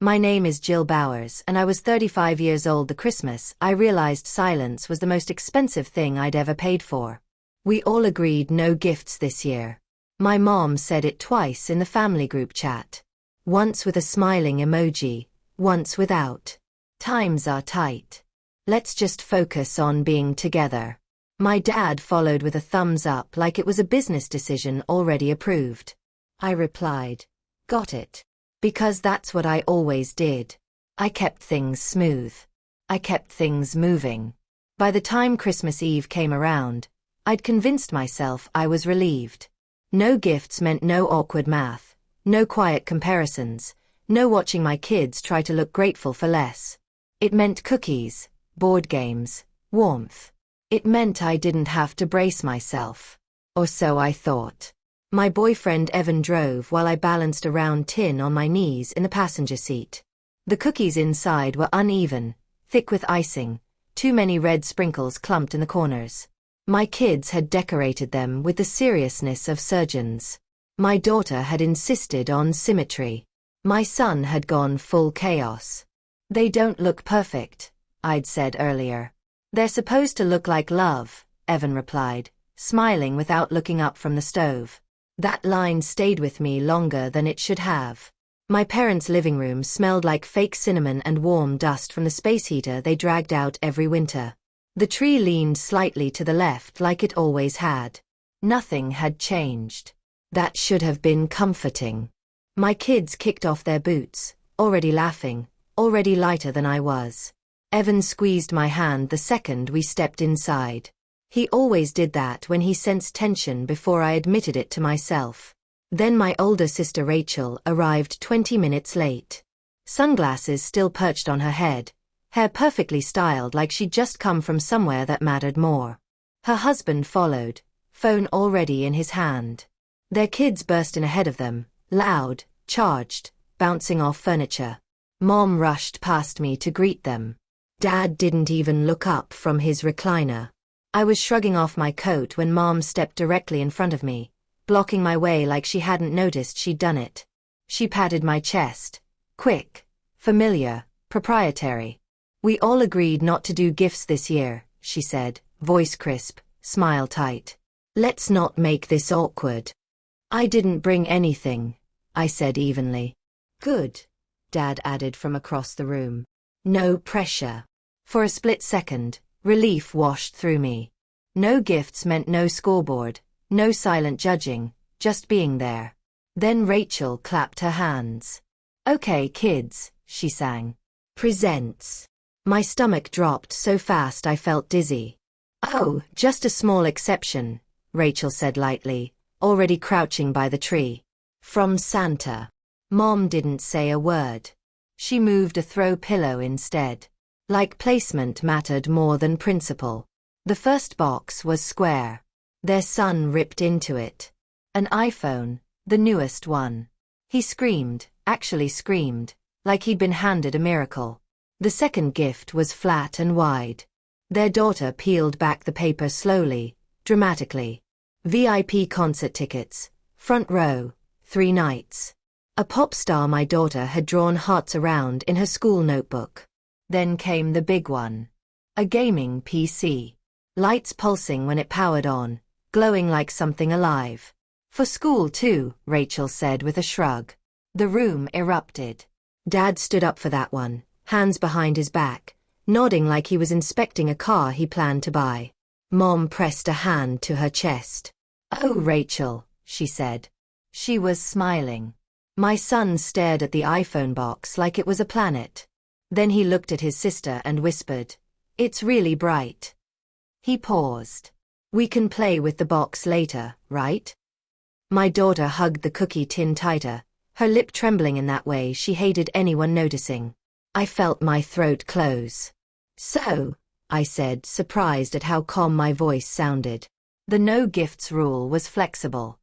My name is Jill Bowers, and I was 35 years old the Christmas I realized silence was the most expensive thing I'd ever paid for. We all agreed no gifts this year. My mom said it twice in the family group chat. Once with a smiling emoji, once without. Times are tight. Let's just focus on being together. My dad followed with a thumbs up like it was a business decision already approved. I replied, "Got it." Because that's what I always did. I kept things smooth. I kept things moving. By the time Christmas Eve came around, I'd convinced myself I was relieved. No gifts meant no awkward math, no quiet comparisons, no watching my kids try to look grateful for less. It meant cookies, board games, warmth. It meant I didn't have to brace myself. Or so I thought. My boyfriend Evan drove while I balanced a round tin on my knees in the passenger seat. The cookies inside were uneven, thick with icing, too many red sprinkles clumped in the corners. My kids had decorated them with the seriousness of surgeons. My daughter had insisted on symmetry. My son had gone full chaos. "They don't look perfect," I'd said earlier. "They're supposed to look like love," Evan replied, smiling without looking up from the stove. That line stayed with me longer than it should have. My parents' living room smelled like fake cinnamon and warm dust from the space heater they dragged out every winter. The tree leaned slightly to the left like it always had. Nothing had changed. That should have been comforting. My kids kicked off their boots, already laughing, already lighter than I was. Evan squeezed my hand the second we stepped inside. He always did that when he sensed tension before I admitted it to myself. Then my older sister Rachel arrived 20 minutes late. Sunglasses still perched on her head, hair perfectly styled like she'd just come from somewhere that mattered more. Her husband followed, phone already in his hand. Their kids burst in ahead of them, loud, charged, bouncing off furniture. Mom rushed past me to greet them. Dad didn't even look up from his recliner. I was shrugging off my coat when Mom stepped directly in front of me, blocking my way like she hadn't noticed she'd done it. She patted my chest. "Quick, familiar, proprietary. We all agreed not to do gifts this year," she said, voice crisp, smile tight. "Let's not make this awkward." "I didn't bring anything," I said evenly. "Good," Dad added from across the room. "No pressure." For a split second, relief washed through me. No gifts meant no scoreboard, no silent judging, just being there. Then Rachel clapped her hands. "Okay, kids," she sang. "Presents." My stomach dropped so fast I felt dizzy. "Oh, just a small exception," Rachel said lightly, already crouching by the tree. "From Santa." Mom didn't say a word. She moved a throw pillow instead. Like placement mattered more than principle. The first box was square. Their son ripped into it. An iPhone, the newest one. He screamed, actually screamed, like he'd been handed a miracle. The second gift was flat and wide. Their daughter peeled back the paper slowly, dramatically. VIP concert tickets, front row, 3 nights. A pop star my daughter had drawn hearts around in her school notebook. Then came the big one. A gaming PC. Lights pulsing when it powered on, glowing like something alive. "For school too," Rachel said with a shrug. The room erupted. Dad stood up for that one, hands behind his back, nodding like he was inspecting a car he planned to buy. Mom pressed a hand to her chest. "Oh, Rachel," she said. She was smiling. My son stared at the iPhone box like it was a planet. Then he looked at his sister and whispered, "It's really bright." He paused. "We can play with the box later, right?" My daughter hugged the cookie tin tighter, her lip trembling in that way she hated anyone noticing. I felt my throat close. "So," I said, surprised at how calm my voice sounded. The no gifts rule was flexible.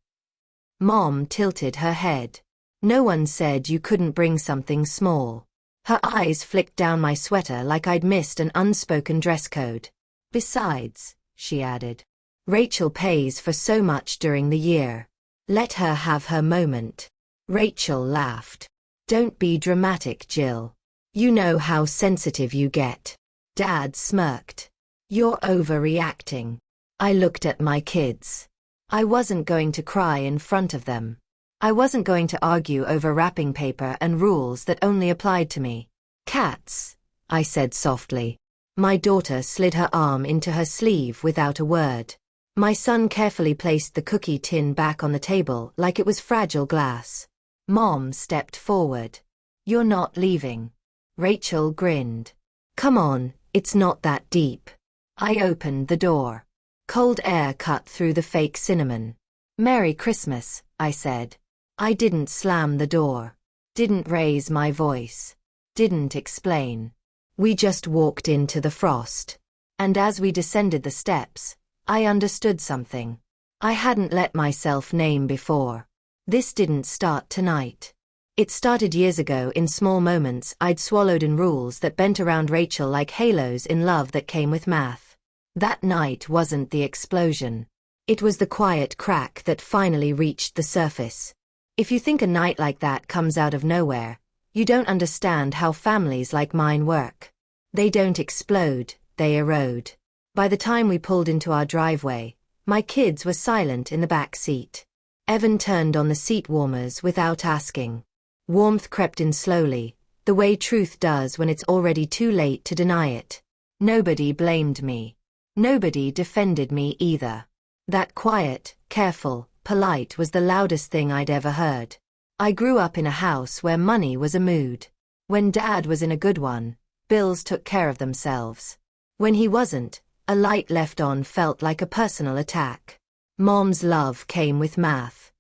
Mom tilted her head. "No one said you couldn't bring something small." Her eyes flicked down my sweater like I'd missed an unspoken dress code. "Besides," she added, "Rachel pays for so much during the year. Let her have her moment." Rachel laughed. Don't be dramatic, Jill. You know how sensitive you get. Dad smirked. You're overreacting. I looked at my kids. I wasn't going to cry in front of them. I wasn't going to argue over wrapping paper and rules that only applied to me. Cats, I said softly. My daughter slid her arm into her sleeve without a word. My son carefully placed the cookie tin back on the table like it was fragile glass. Mom stepped forward. You're not leaving. Rachel grinned. Come on, it's not that deep. I opened the door. Cold air cut through the fake cinnamon. Merry Christmas, I said. I didn't slam the door. Didn't raise my voice. Didn't explain. We just walked into the frost. And as we descended the steps, I understood something I hadn't let myself name before. This didn't start tonight. It started years ago in small moments I'd swallowed in rules that bent around Rachel like halos in love that came with math. That night wasn't the explosion. It was the quiet crack that finally reached the surface. If you think a night like that comes out of nowhere, you don't understand how families like mine work. They don't explode, they erode. By the time we pulled into our driveway, my kids were silent in the back seat. Evan turned on the seat warmers without asking. Warmth crept in slowly, the way truth does when it's already too late to deny it. Nobody blamed me. Nobody defended me either. That quiet, careful, polite was the loudest thing I'd ever heard. I grew up in a house where money was a mood. When Dad was in a good one, bills took care of themselves. When he wasn't, a light left on felt like a personal attack. Mom's love came with math.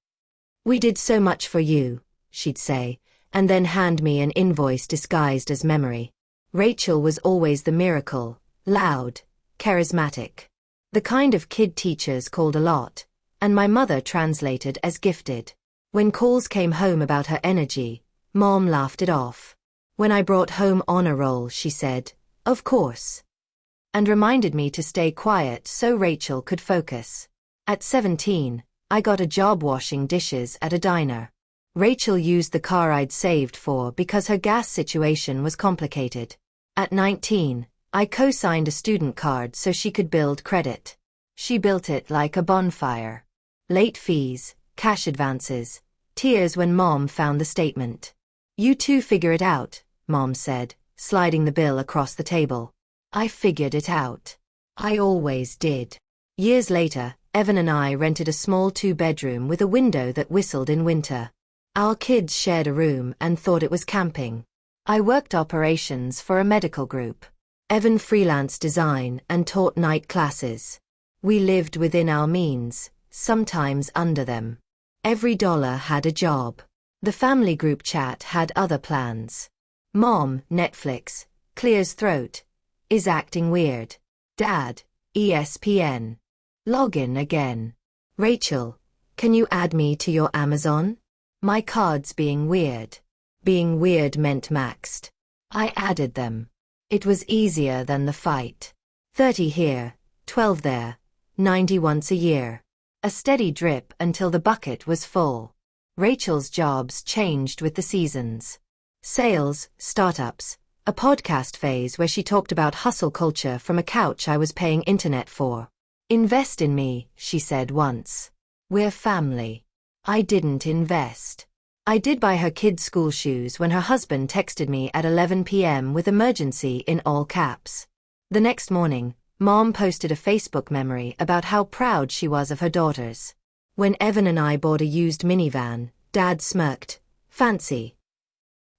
We did so much for you, she'd say, and then hand me an invoice disguised as memory. Rachel was always the miracle, loud, charismatic. The kind of kid teachers called a lot, and my mother translated as gifted. When calls came home about her energy, Mom laughed it off. When I brought home honor roll, she said, "Of course," and reminded me to stay quiet so Rachel could focus. At 17, I got a job washing dishes at a diner. Rachel used the car I'd saved for because her gas situation was complicated. At 19, I co-signed a student card so she could build credit. She built it like a bonfire. Late fees, cash advances, tears when Mom found the statement. You two figure it out, Mom said, sliding the bill across the table. I figured it out. I always did. Years later, Evan and I rented a small 2-bedroom with a window that whistled in winter. Our kids shared a room and thought it was camping. I worked operations for a medical group. Evan freelanced design and taught night classes. We lived within our means, sometimes under them. Every dollar had a job. The family group chat had other plans. Mom, Netflix, clears throat, is acting weird. Dad, ESPN. Login again. Rachel, can you add me to your Amazon? My cards being weird. Being weird meant maxed. I added them. It was easier than the fight. 30 here, 12 there, 90 once a year. A steady drip until the bucket was full. Rachel's jobs changed with the seasons. Sales, startups, a podcast phase where she talked about hustle culture from a couch I was paying internet for. Invest in me, she said once. We're family. I didn't invest. I did buy her kids' school shoes when her husband texted me at 11 p.m. with emergency in all caps. The next morning, Mom posted a Facebook memory about how proud she was of her daughters. When Evan and I bought a used minivan, Dad smirked, fancy.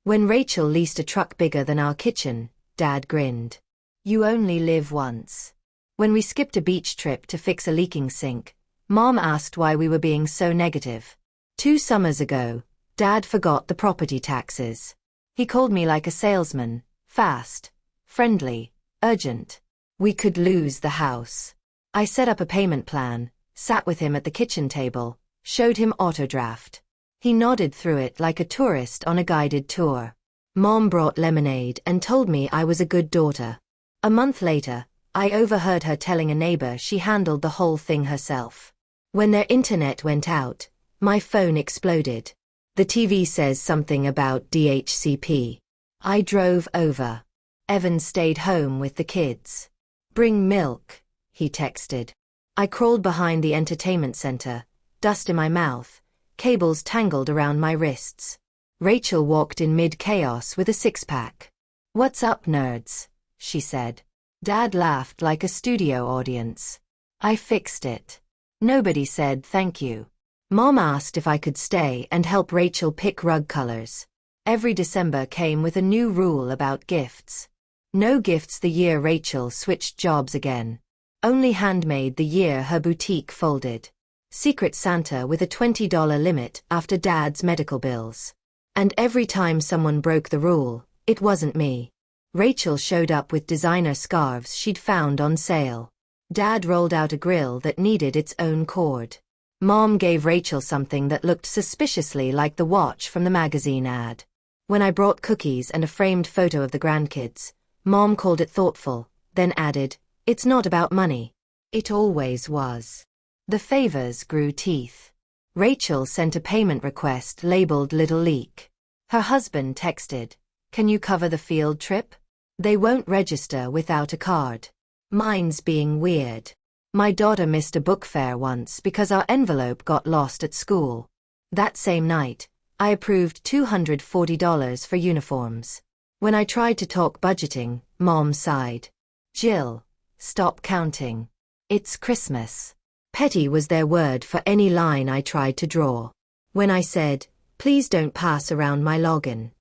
When Rachel leased a truck bigger than our kitchen, Dad grinned. You only live once. When we skipped a beach trip to fix a leaking sink, Mom asked why we were being so negative. 2 summers ago, Dad forgot the property taxes. He called me like a salesman, fast, friendly, urgent. We could lose the house. I set up a payment plan, sat with him at the kitchen table, showed him autodraft. He nodded through it like a tourist on a guided tour. Mom brought lemonade and told me I was a good daughter. A month later, I overheard her telling a neighbor she handled the whole thing herself. When their internet went out, my phone exploded. The TV says something about DHCP. I drove over. Evan stayed home with the kids. Bring milk, he texted. I crawled behind the entertainment center, dust in my mouth, cables tangled around my wrists. Rachel walked in mid-chaos with a six-pack. "What's up, nerds?" she said. Dad laughed like a studio audience. I fixed it. Nobody said thank you. Mom asked if I could stay and help Rachel pick rug colors. Every December came with a new rule about gifts. No gifts the year Rachel switched jobs again. Only handmade the year her boutique folded. Secret Santa with a $20 limit after Dad's medical bills. And every time someone broke the rule, it wasn't me. Rachel showed up with designer scarves she'd found on sale. Dad rolled out a grill that needed its own cord. Mom gave Rachel something that looked suspiciously like the watch from the magazine ad. When I brought cookies and a framed photo of the grandkids, Mom called it thoughtful, then added, "It's not about money." It always was. The favors grew teeth. Rachel sent a payment request labeled Little Leak. Her husband texted, "Can you cover the field trip? They won't register without a card." Mine's being weird. My daughter missed a book fair once because our envelope got lost at school. That same night, I approved $240 for uniforms. When I tried to talk budgeting, Mom sighed. "Jill, stop counting. It's Christmas." Petty was their word for any line I tried to draw. When I said, "Please don't pass around my login,"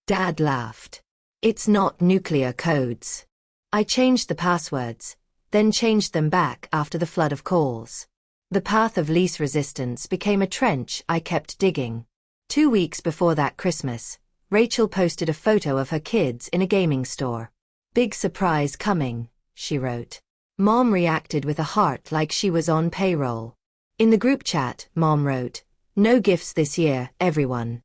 Dad laughed. "It's not nuclear codes." I changed the passwords, then changed them back after the flood of calls. The path of least resistance became a trench I kept digging. 2 weeks before that Christmas, Rachel posted a photo of her kids in a gaming store. "Big surprise coming," she wrote. Mom reacted with a heart like she was on payroll. In the group chat, Mom wrote, "No gifts this year, everyone."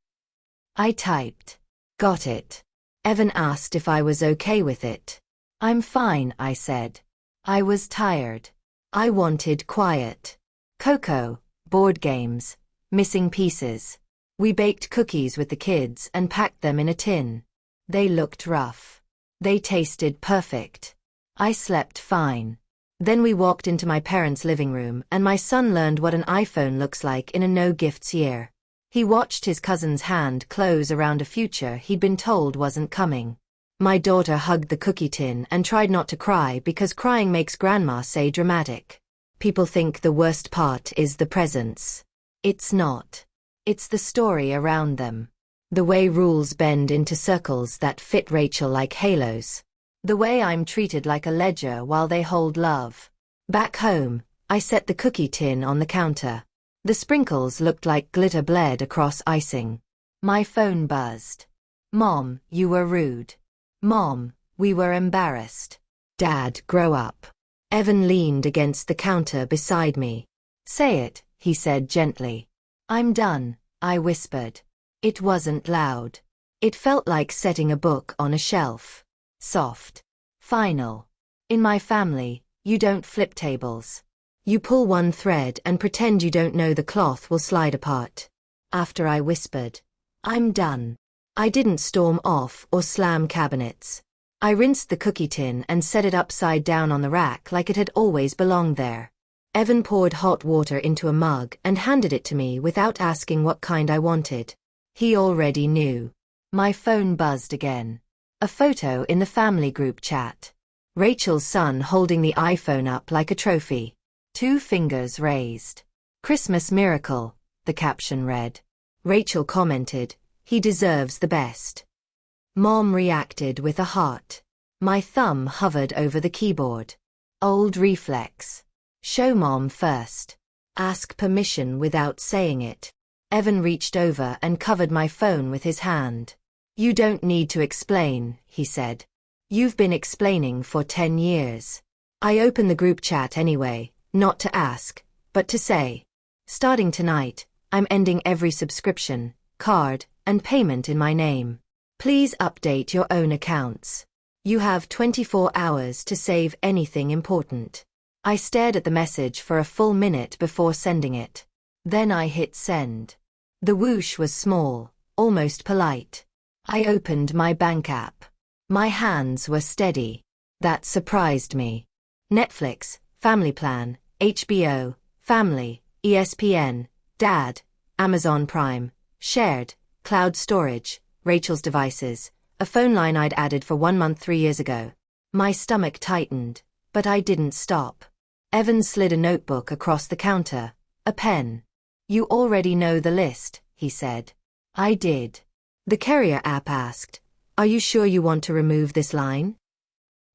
I typed, "Got it." Evan asked if I was okay with it. "I'm fine," I said. I was tired. I wanted quiet. Cocoa, board games, missing pieces. We baked cookies with the kids and packed them in a tin. They looked rough. They tasted perfect. I slept fine. Then we walked into my parents' living room and my son learned what an iPhone looks like in a no-gifts year. He watched his cousin's hand close around a future he'd been told wasn't coming. My daughter hugged the cookie tin and tried not to cry because crying makes grandma say dramatic. People think the worst part is the presents. It's not. It's the story around them. The way rules bend into circles that fit Rachel like halos. The way I'm treated like a ledger while they hold love. Back home, I set the cookie tin on the counter. The sprinkles looked like glitter bled across icing. My phone buzzed. "Mom, you were rude." "Mom, we were embarrassed." "Dad, grow up." Evan leaned against the counter beside me. "Say it," he said gently. "I'm done," I whispered. It wasn't loud. It felt like setting a book on a shelf. Soft. Final. In my family, you don't flip tables. You pull one thread and pretend you don't know the cloth will slide apart. After I whispered, "I'm done," I didn't storm off or slam cabinets. I rinsed the cookie tin and set it upside down on the rack like it had always belonged there. Evan poured hot water into a mug and handed it to me without asking what kind I wanted. He already knew. My phone buzzed again. A photo in the family group chat. Rachel's son holding the iPhone up like a trophy. 2 fingers raised. "Christmas miracle," the caption read. Rachel commented, "He deserves the best." Mom reacted with a heart. My thumb hovered over the keyboard. Old reflex. Show Mom first. Ask permission without saying it. Evan reached over and covered my phone with his hand. "You don't need to explain," he said. "You've been explaining for 10 years. I opened the group chat anyway, not to ask, but to say. Starting tonight, I'm ending every subscription, card, and payment in my name. Please update your own accounts. You have 24 hours to save anything important." I stared at the message for a full minute before sending it. Then I hit send. The whoosh was small, almost polite. I opened my bank app. My hands were steady. That surprised me. Netflix, Family Plan, HBO, Family, ESPN, Dad, Amazon Prime, Shared, Cloud Storage, Rachel's devices, a phone line I'd added for 1 month 3 years ago. My stomach tightened, but I didn't stop. Evan slid a notebook across the counter, a pen. You already know the list, he said. I did. The Carrier app asked, are you sure you want to remove this line?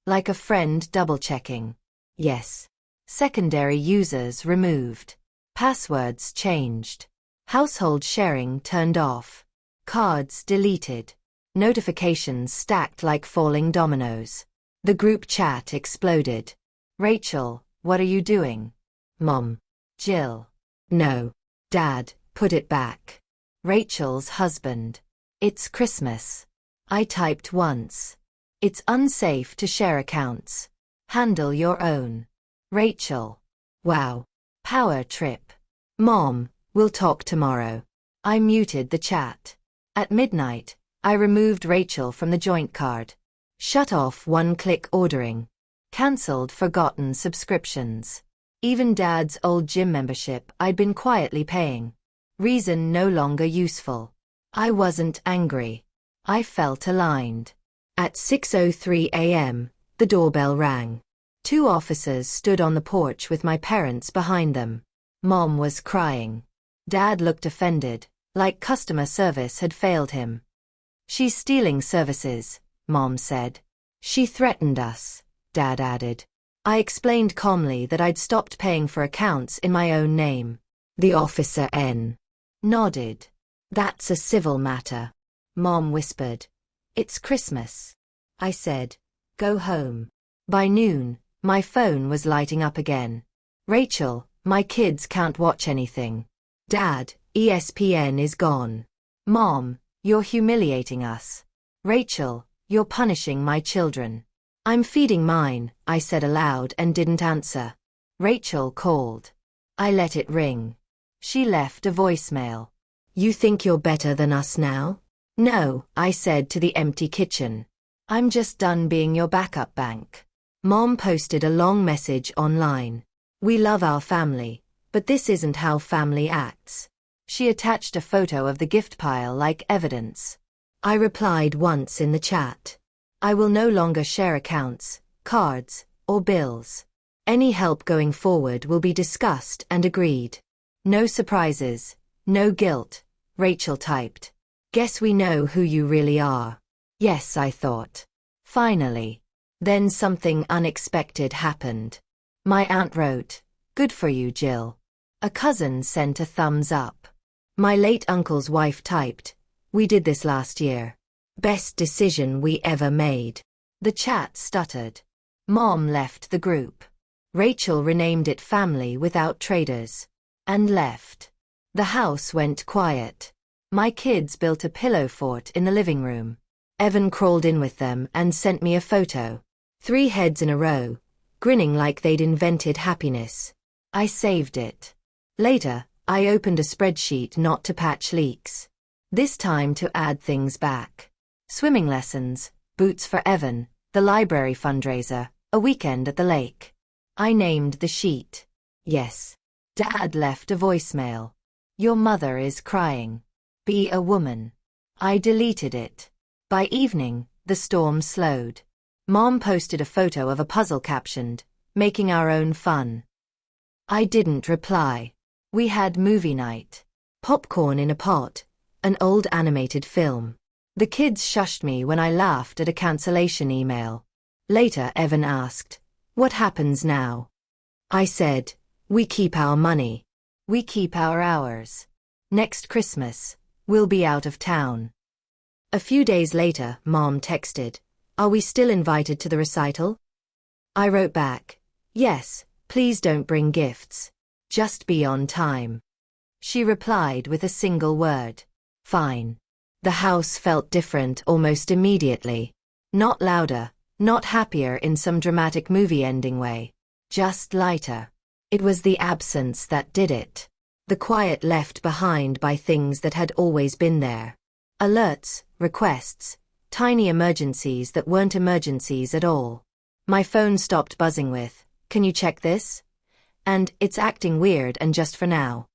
Like a friend double-checking. Yes. Secondary users removed. Passwords changed. Household sharing turned off. Cards deleted. Notifications stacked like falling dominoes. The group chat exploded. Rachel, what are you doing? Mom. Jill. No. Dad, put it back. Rachel's husband. It's Christmas. I typed once. It's unsafe to share accounts. Handle your own. Rachel. Wow. Power trip. Mom, we'll talk tomorrow. I muted the chat. At midnight, I removed Rachel from the joint card. Shut off one-click ordering. Cancelled forgotten subscriptions. Even Dad's old gym membership I'd been quietly paying. Reason no longer useful. I wasn't angry. I felt aligned. At 6:03 a.m., the doorbell rang. 2 officers stood on the porch with my parents behind them. Mom was crying. Dad looked offended, like customer service had failed him. She's stealing services, Mom said. She threatened us, Dad added. I explained calmly that I'd stopped paying for accounts in my own name. The officer nodded. That's a civil matter. Mom whispered. It's Christmas. I said, go home. By noon, my phone was lighting up again. Rachel, my kids can't watch anything. Dad, ESPN is gone. Mom, you're humiliating us. Rachel, you're punishing my children. I'm feeding mine, I said aloud and didn't answer. Rachel called. I let it ring. She left a voicemail. You think you're better than us now? No, I said to the empty kitchen. I'm just done being your backup bank. Mom posted a long message online. We love our family, but this isn't how family acts. She attached a photo of the gift pile like evidence. I replied once in the chat. I will no longer share accounts, cards, or bills. Any help going forward will be discussed and agreed. No surprises, no guilt, Rachel typed. Guess we know who you really are. Yes, I thought. Finally. Then something unexpected happened. My aunt wrote, good for you, Jill. A cousin sent a thumbs up. My late uncle's wife typed, we did this last year. Best decision we ever made. The chat stuttered. Mom left the group. Rachel renamed it Family Without Traders. And left. The house went quiet. My kids built a pillow fort in the living room. Evan crawled in with them and sent me a photo. 3 heads in a row, grinning like they'd invented happiness. I saved it. Later, I opened a spreadsheet not to patch leaks. This time to add things back. Swimming lessons, boots for Evan, the library fundraiser, a weekend at the lake. I named the sheet. Yes. Dad left a voicemail. Your mother is crying. Be a woman. I deleted it. By evening, the storm slowed. Mom posted a photo of a puzzle captioned, making our own fun. I didn't reply. We had movie night. Popcorn in a pot, an old animated film. The kids shushed me when I laughed at a cancellation email. Later, Evan asked, what happens now? I said, we keep our money. We keep our hours. Next Christmas, we'll be out of town. A few days later, Mom texted, are we still invited to the recital? I wrote back, yes, please don't bring gifts. Just be on time. She replied with a single word, fine. The house felt different almost immediately. Not louder, not happier in some dramatic movie ending way. Just lighter. It was the absence that did it. The quiet left behind by things that had always been there. Alerts, requests, tiny emergencies that weren't emergencies at all. My phone stopped buzzing with, "Can you check this?" And, "It's acting weird and just for now."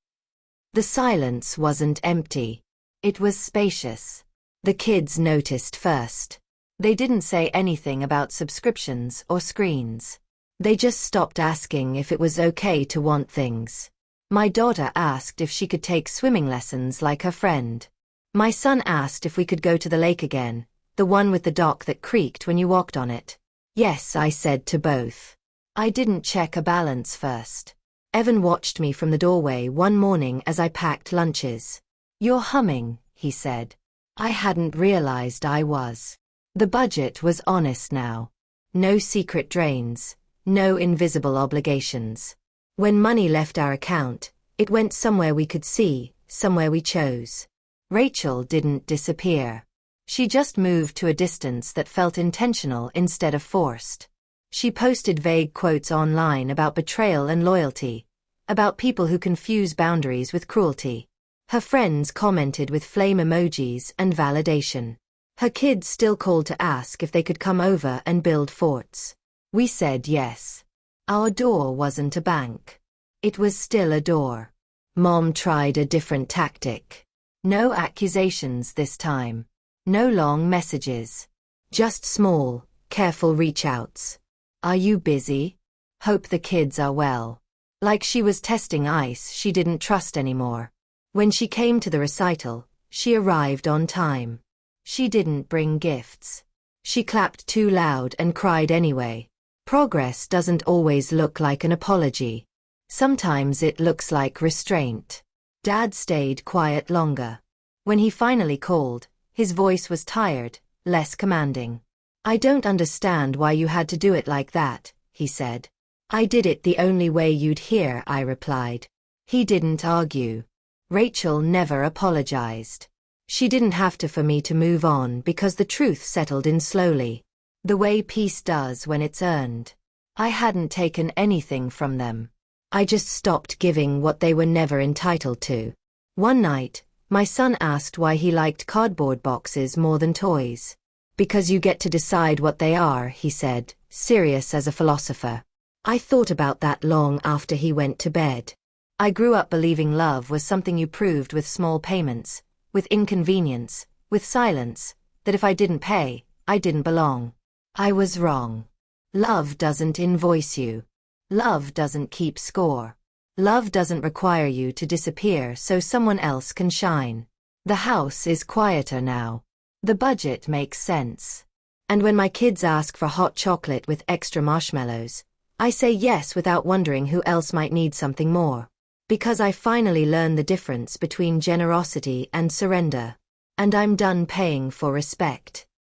The silence wasn't empty. It was spacious. The kids noticed first. They didn't say anything about subscriptions or screens. They just stopped asking if it was okay to want things. My daughter asked if she could take swimming lessons like her friend. My son asked if we could go to the lake again, the one with the dock that creaked when you walked on it. Yes, I said to both. I didn't check a balance first. Evan watched me from the doorway one morning as I packed lunches. "You're humming," he said. I hadn't realized I was. The budget was honest now. No secret drains, no invisible obligations. When money left our account, it went somewhere we could see, somewhere we chose. Rachel didn't disappear. She just moved to a distance that felt intentional instead of forced. She posted vague quotes online about betrayal and loyalty, about people who confuse boundaries with cruelty. Her friends commented with flame emojis and validation. Her kids still called to ask if they could come over and build forts. We said yes. Our door wasn't a bank. It was still a door. Mom tried a different tactic. No accusations this time. No long messages. Just small, careful reach-outs. "Are you busy? Hope the kids are well." Like she was testing ice she didn't trust anymore. When she came to the recital, she arrived on time. She didn't bring gifts. She clapped too loud and cried anyway. Progress doesn't always look like an apology. Sometimes it looks like restraint. Dad stayed quiet longer. When he finally called, his voice was tired, less commanding. "I don't understand why you had to do it like that," he said. "I did it the only way you'd hear," I replied. He didn't argue. Rachel never apologized. She didn't have to for me to move on because the truth settled in slowly. The way peace does when it's earned. I hadn't taken anything from them. I just stopped giving what they were never entitled to. One night, my son asked why he liked cardboard boxes more than toys. "Because you get to decide what they are," he said, serious as a philosopher. I thought about that long after he went to bed. I grew up believing love was something you proved with small payments, with inconvenience, with silence, that if I didn't pay, I didn't belong. I was wrong. Love doesn't invoice you. Love doesn't keep score. Love doesn't require you to disappear so someone else can shine. The house is quieter now. The budget makes sense. And when my kids ask for hot chocolate with extra marshmallows, I say yes without wondering who else might need something more. Because I finally learned the difference between generosity and surrender. And I'm done paying for respect.